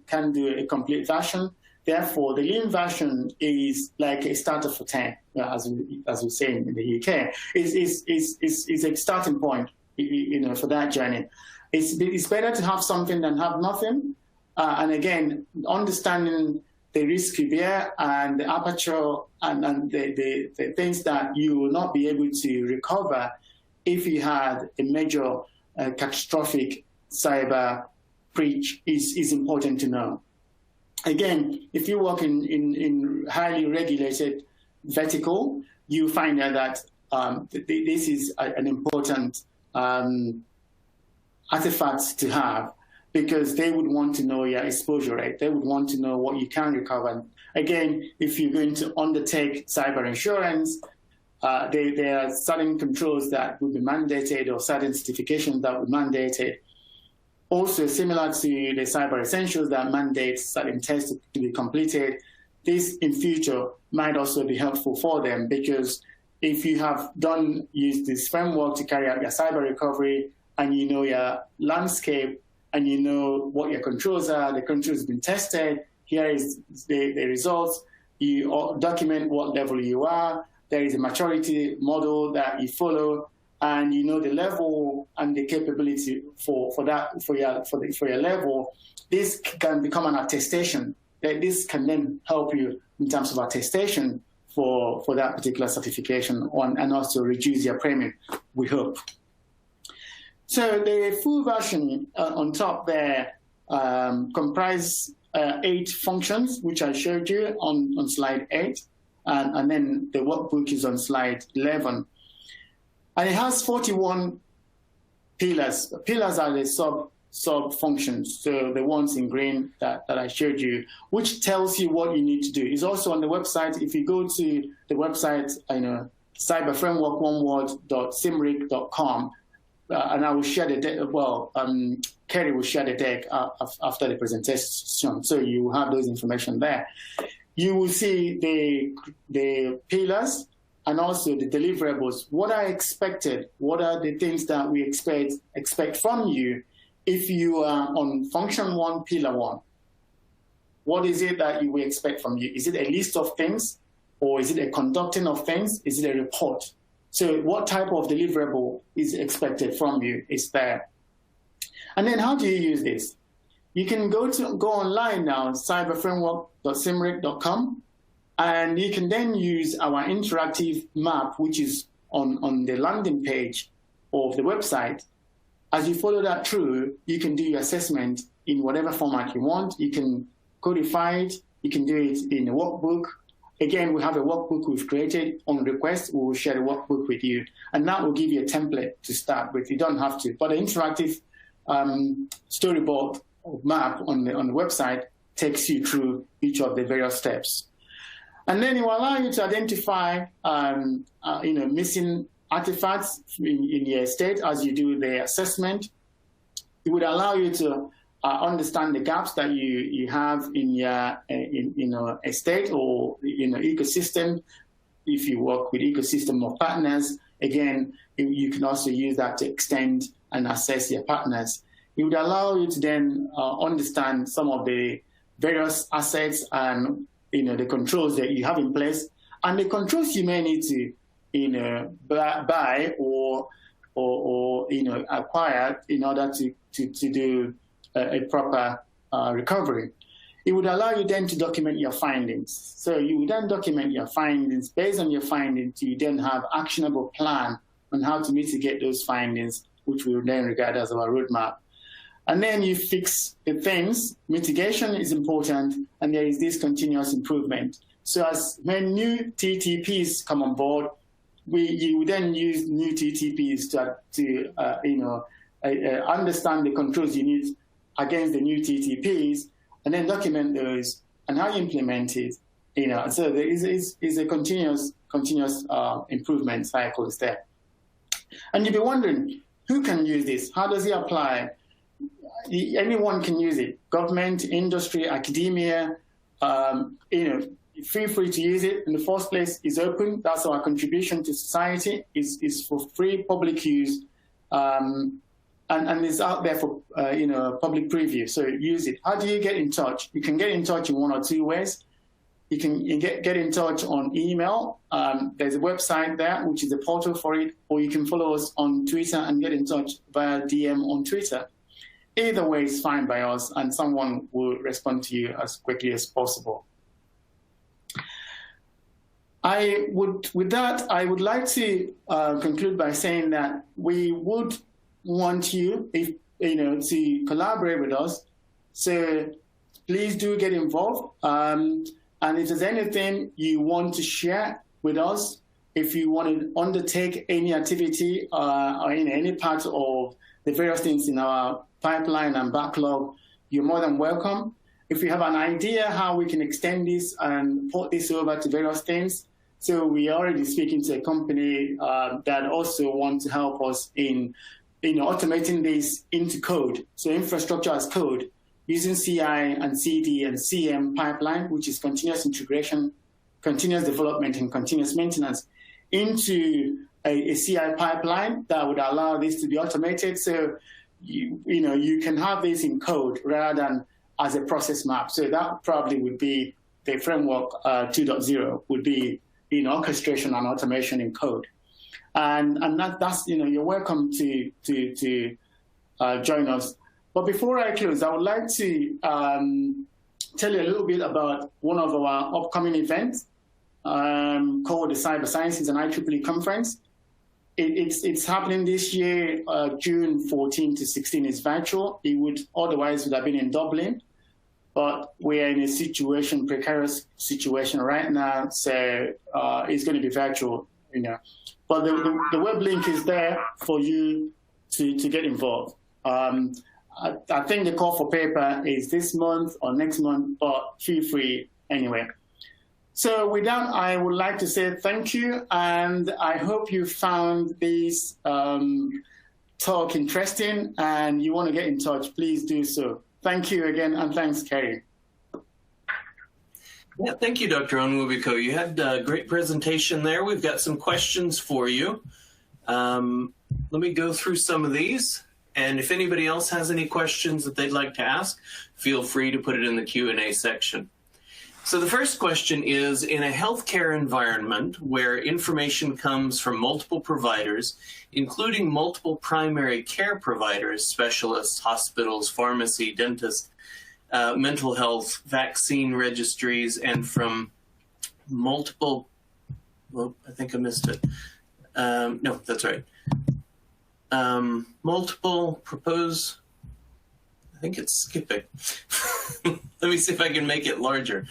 a complete version. Therefore, the lean version is like a starter for 10, as we say in the UK. Is a starting point, for that journey. It's better to have something than have nothing. And again, understanding the risk you bear and the aperture and the things that you will not be able to recover if you had a major catastrophic cyber breach is important to know. Again, if you work in highly regulated vertical, you find out that this is an important artifact to have, because they would want to know your exposure rate. They would want to know what you can recover. Again, if you're going to undertake cyber insurance, there are certain controls that would be mandated or certain certifications that would be mandated. Also, similar to the cyber essentials that mandate certain tests to be completed, this in future might also be helpful for them, because if you have used this framework to carry out your cyber recovery and you know your landscape and you know what your controls are, the controls have been tested, here is the results, you document what level you are, there is a maturity model that you follow, and you know the level and the capability for your level. This can become an attestation. This can then help you in terms of attestation for that particular certification and also reduce your premium, we hope. So the full version on top there comprise 8 functions, which I showed you on slide 8, and then the workbook is on slide 11. And it has 41 pillars. Pillars are the sub-functions. So the ones in green that I showed you, which tells you what you need to do. It's also on the website. If you go to the website, cyberframework.simric.com, and I will share the deck. Well, Kerry will share the deck after the presentation, so you will have those information there. You will see the pillars and also the deliverables. What are expected? What are the things that we expect from you if you are on function 1, pillar 1? What is it that you will expect from you? Is it a list of things, or is it a conducting of things? Is it a report? So what type of deliverable is expected from you is there. And then how do you use this? You can go online now, cyberframework.simric.com, and you can then use our interactive map, which is on the landing page of the website. As you follow that through, you can do your assessment in whatever format you want. You can codify it. You can do it in a workbook. Again, we have a workbook we've created on request. We will share the workbook with you, and that will give you a template to start with. You don't have to, but the interactive storyboard map on the website takes you through each of the various steps, and then it will allow you to identify missing artifacts in your estate as you do the assessment. It would allow you to understand the gaps that you have in your estate or ecosystem. If you work with ecosystem of partners, again, you can also use that to extend and assess your partners. It would allow you to then understand some of the various assets and the controls that you have in place, and the controls you may need to buy or acquire in order to do a proper recovery. It would allow you then to document your findings. So you would then document your findings. Based on your findings, you then have actionable plan on how to mitigate those findings, which we would then regard as our roadmap. And then you fix the things. Mitigation is important, and there is this continuous improvement. So as when new TTPs come on board, you then use new TTPs to understand the controls you need against the new TTPs, and then document those and how you implement it. So there is a continuous improvement cycle is there. And you'll be wondering, who can use this? How does it apply? Anyone can use it. Government, industry, academia. Feel free to use it. In the first place, it's open. That's our contribution to society. It's for free public use. And it's out there for public preview. So use it. How do you get in touch? You can get in touch in one or two ways. You can get in touch on email. There's a website there, which is a portal for it, or you can follow us on Twitter and get in touch via DM on Twitter. Either way is fine by us, and someone will respond to you as quickly as possible. With that, I would like to conclude by saying that we would want you, to collaborate with us. So please do get involved. And if there's anything you want to share with us, if you want to undertake any activity or in any part of the various things in our pipeline and backlog, you're more than welcome. If you have an idea how we can extend this and port this over to various things, so we are already speaking to a company that also wants to help us in automating this into code. So infrastructure as code, using CI and CD and CM pipeline, which is continuous integration, continuous development, and continuous maintenance, into a CI pipeline that would allow this to be automated. So you can have this in code rather than as a process map. So that probably would be the framework 2.0 would be orchestration and automation in code. And that's you're welcome to join us. But before I close, I would like to tell you a little bit about one of our upcoming events called the Cyber Sciences and IEEE Conference. It's happening this year, June 14 to 16. It's virtual. It would have been in Dublin, but we are in a precarious situation right now, so it's going to be virtual. But the web link is there for you to get involved. I think the call for paper is this month or next month, but feel free anyway. So with that, I would like to say thank you, and I hope you found this talk interesting, and you want to get in touch, please do so. Thank you again, and thanks, Kerry. Yeah, thank you, Dr. Onwubiko. You had a great presentation there. We've got some questions for you. Let me go through some of these. And if anybody else has any questions that they'd like to ask, feel free to put it in the Q&A section. So the first question is, in a healthcare environment where information comes from multiple providers, including multiple primary care providers, specialists, hospitals, pharmacy, dentists, mental health, vaccine registries, and from multiple, well, I think I missed it. No, that's right. Multiple propose, I think it's skipping. Let me see if I can make it larger.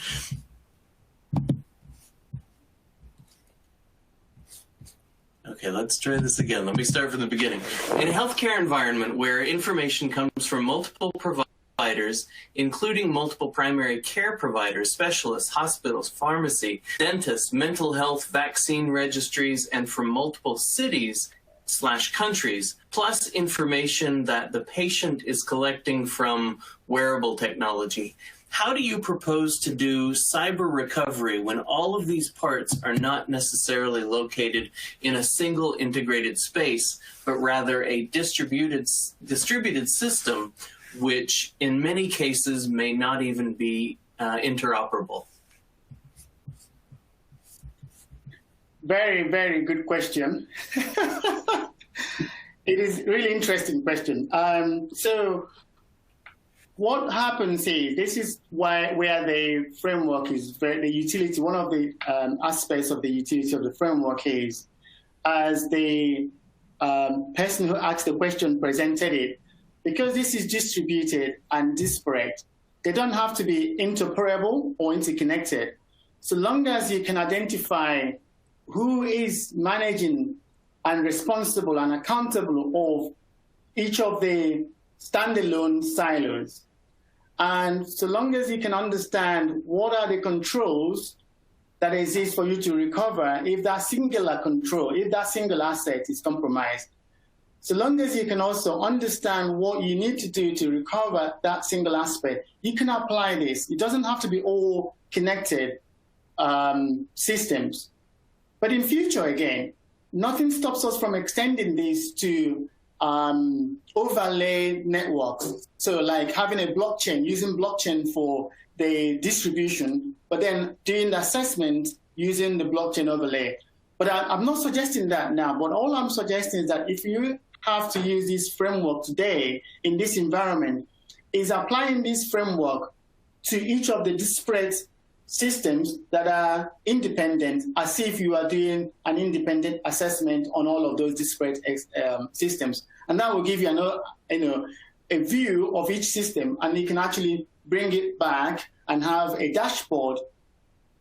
Okay, let's try this again. Let me start from the beginning. In a healthcare environment where information comes from multiple providers, including multiple primary care providers, specialists, hospitals, pharmacy, dentists, mental health, vaccine registries, and from multiple cities/countries, plus information that the patient is collecting from wearable technology. How do you propose to do cyber recovery when all of these parts are not necessarily located in a single integrated space, but rather a distributed system, which in many cases may not even be interoperable? Very, very good question. It is a really interesting question. So what happens is, this is where the framework is, the utility, one of the aspects of the utility of the framework is, as the person who asked the question presented it, because this is distributed and disparate, they don't have to be interoperable or interconnected. So long as you can identify who is managing and responsible and accountable of each of the standalone silos, and so long as you can understand what are the controls that exist for you to recover if that singular control, if that single asset is compromised, so long as you can also understand what you need to do to recover that single aspect, you can apply this. It doesn't have to be all connected systems. But in future, again, nothing stops us from extending this to overlay networks. So like having a blockchain, using blockchain for the distribution, but then doing the assessment using the blockchain overlay. But I'm not suggesting that now, but all I'm suggesting is that if you have to use this framework today in this environment, is applying this framework to each of the disparate systems that are independent, as if you are doing an independent assessment on all of those disparate systems. And that will give you a view of each system, and you can actually bring it back and have a dashboard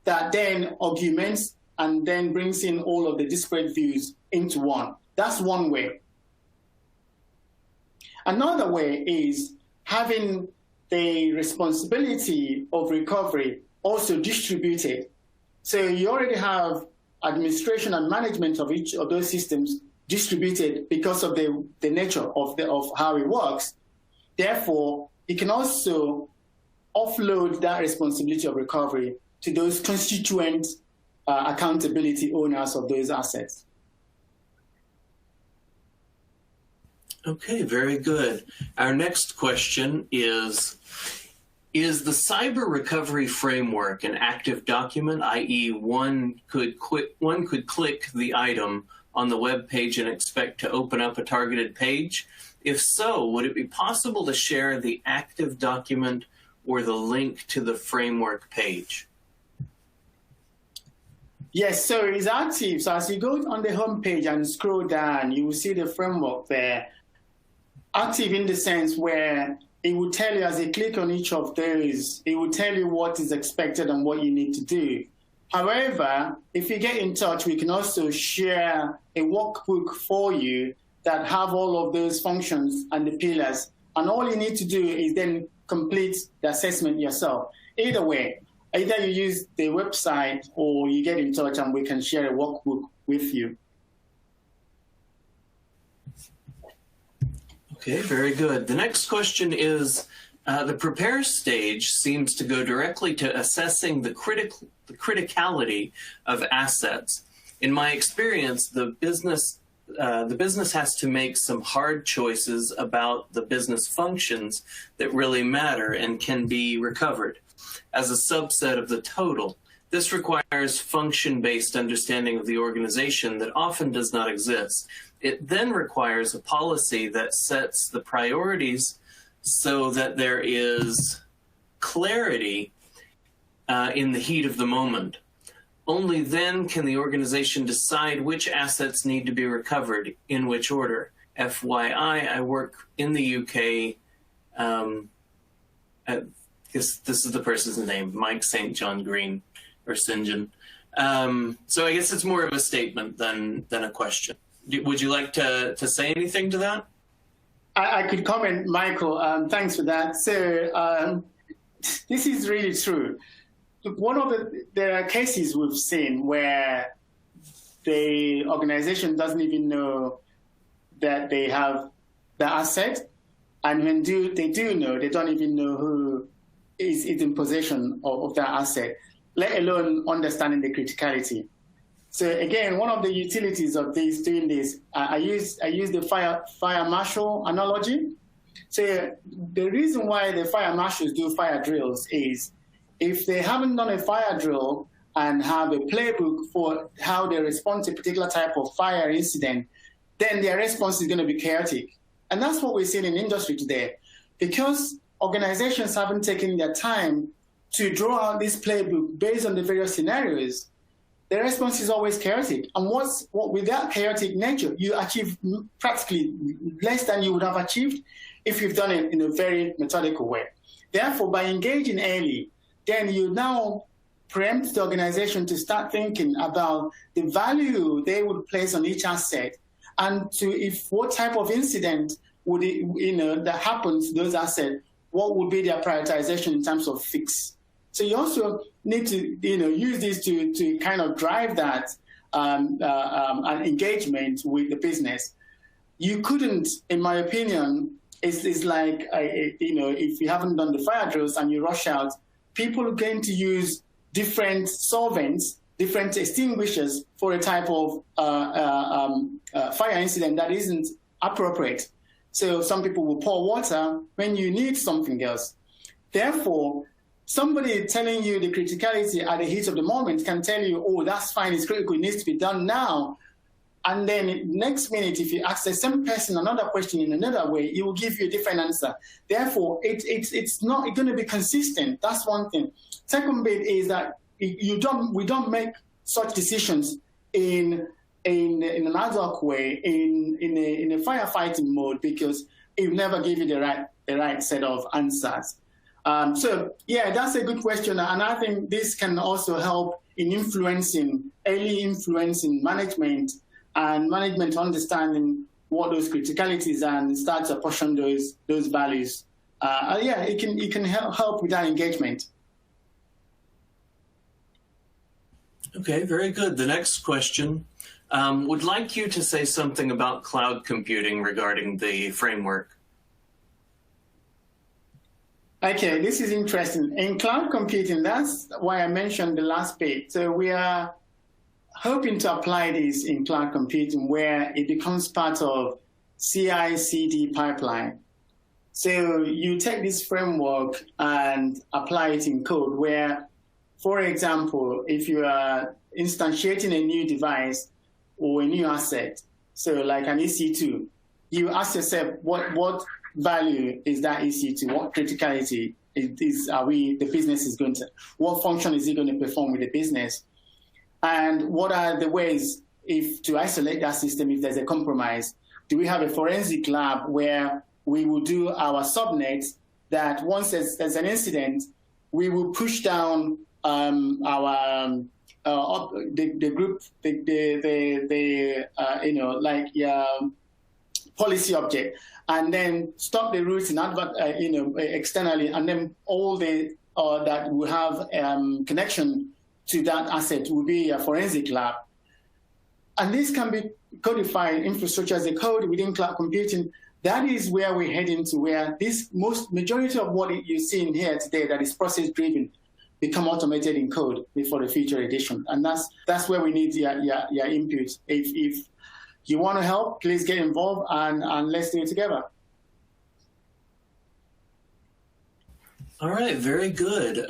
that then augments and then brings in all of the disparate views into one. That's one way. Another way is having the responsibility of recovery also distributed. So you already have administration and management of each of those systems distributed because of the nature of how it works. Therefore, you can also offload that responsibility of recovery to those constituent accountability owners of those assets. Okay, very good. Our next question is the cyber recovery framework an active document, i.e. one could click the item on the web page and expect to open up a targeted page? If so, would it be possible to share the active document or the link to the framework page? Yes, so it's active. So as you go on the home page and scroll down, you will see the framework there. Active in the sense where it will tell you, as you click on each of those, it will tell you what is expected and what you need to do. However, if you get in touch, we can also share a workbook for you that have all of those functions and the pillars, And all you need to do is then complete the assessment yourself. Either way, either you use the website or you get in touch and we can share a workbook with you. Okay, very good. The next question is, the prepare stage seems to go directly to assessing the criticality of assets. In my experience, the business has to make some hard choices about the business functions that really matter and can be recovered as a subset of the total. This requires function-based understanding of the organization that often does not exist. It then requires a policy that sets the priorities so that there is clarity in the heat of the moment. Only then can the organization decide which assets need to be recovered in which order. FYI, I work in the UK. This is the person's name, Mike St. John Green, or St. John. So I guess it's more of a statement than a question. Would you like to say anything to that? I could comment, Michael. Thanks for that. So this is really true. There are cases we've seen where the organization doesn't even know that they have the asset, and when they do know, they don't even know who is in possession of that asset, let alone understanding the criticality. So again, one of the utilities of doing this, I use the fire marshal analogy. So the reason why the fire marshals do fire drills is if they haven't done a fire drill and have a playbook for how they respond to a particular type of fire incident, then their response is going to be chaotic. And that's what we're seeing in industry today. Because organizations haven't taken their time to draw out this playbook based on the various scenarios, the response is always chaotic. And with that chaotic nature, you achieve practically less than you would have achieved if you've done it in a very methodical way. Therefore, by engaging early, then you now preempt the organization to start thinking about the value they would place on each asset, and if what type of incident would that happens to those assets, what would be their prioritization in terms of fix. So you also need to use this to kind of drive that engagement with the business. You couldn't, in my opinion, it's like if you haven't done the fire drills and you rush out, people are going to use different solvents, different extinguishers for a type of fire incident that isn't appropriate. So some people will pour water when you need something else. Therefore, somebody telling you the criticality at the heat of the moment can tell you, oh, that's fine, it's critical, it needs to be done now. And then next minute, if you ask the same person another question in another way, he will give you a different answer. Therefore, it's not going to be consistent. That's one thing. Second bit is that we don't make such decisions in an ad hoc way, in a firefighting mode, because it will never give you the right set of answers. So yeah, that's a good question, and I think this can also help in early influencing management, and management understanding what those criticalities are and start to apportion those values. Yeah, it can help with that engagement. Okay, very good. The next question, would like you to say something about cloud computing regarding the framework. Okay, this is interesting. In cloud computing, that's why I mentioned the last bit. So we are hoping to apply this in cloud computing where it becomes part of CI/CD pipeline. So you take this framework and apply it in code where, for example, if you are instantiating a new device or a new asset, so like an EC2, you ask yourself what value is that EC2? What criticality the business is going to, what function is it going to perform with the business? And what are the ways to isolate that system if there's a compromise? Do we have a forensic lab where we will do our subnets that once there's an incident, we will push down the group, policy object, and then stop the routes in externally, and then all the that will have connection to that asset will be a forensic lab. And this can be codified infrastructure as a code within cloud computing. That is where we're heading to, where this majority of what you're seeing here today that is process driven become automated in code for the future edition. And that's where we need your input. If you want to help, please get involved and let's do it together. All right, very good.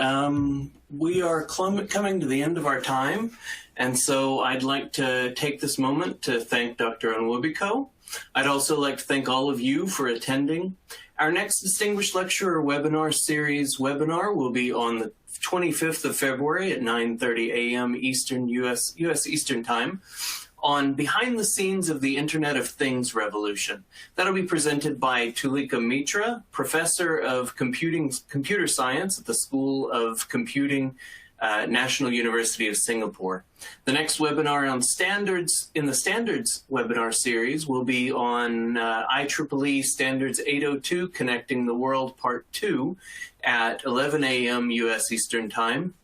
We are coming to the end of our time, and so I'd like to take this moment to thank Dr. Onwuebiko. I'd also like to thank all of you for attending. Our next Distinguished Lecturer Webinar Series webinar will be on the 25th of February at 9:30 a.m. Eastern U.S. Eastern Time on Behind the Scenes of the Internet of Things Revolution. That'll be presented by Tulika Mitra, Professor of Computer Science at the School of Computing, National University of Singapore. The next webinar on standards in the Standards webinar series will be on IEEE Standards 802, Connecting the World, Part 2 at 11 a.m. U.S. Eastern Time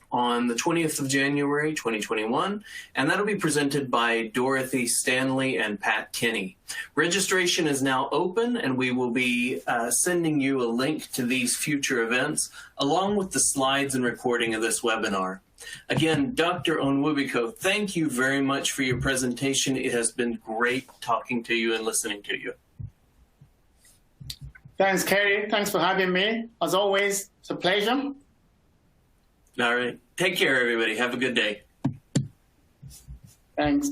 on the 20th of January, 2021, and that'll be presented by Dorothy Stanley and Pat Kinney. Registration is now open, and we will be sending you a link to these future events, along with the slides and recording of this webinar. Again, Dr. Onwuebiko, thank you very much for your presentation. It has been great talking to you and listening to you. Thanks, Kerry. Thanks for having me. As always, it's a pleasure. All right. Take care, everybody. Have a good day. Thanks.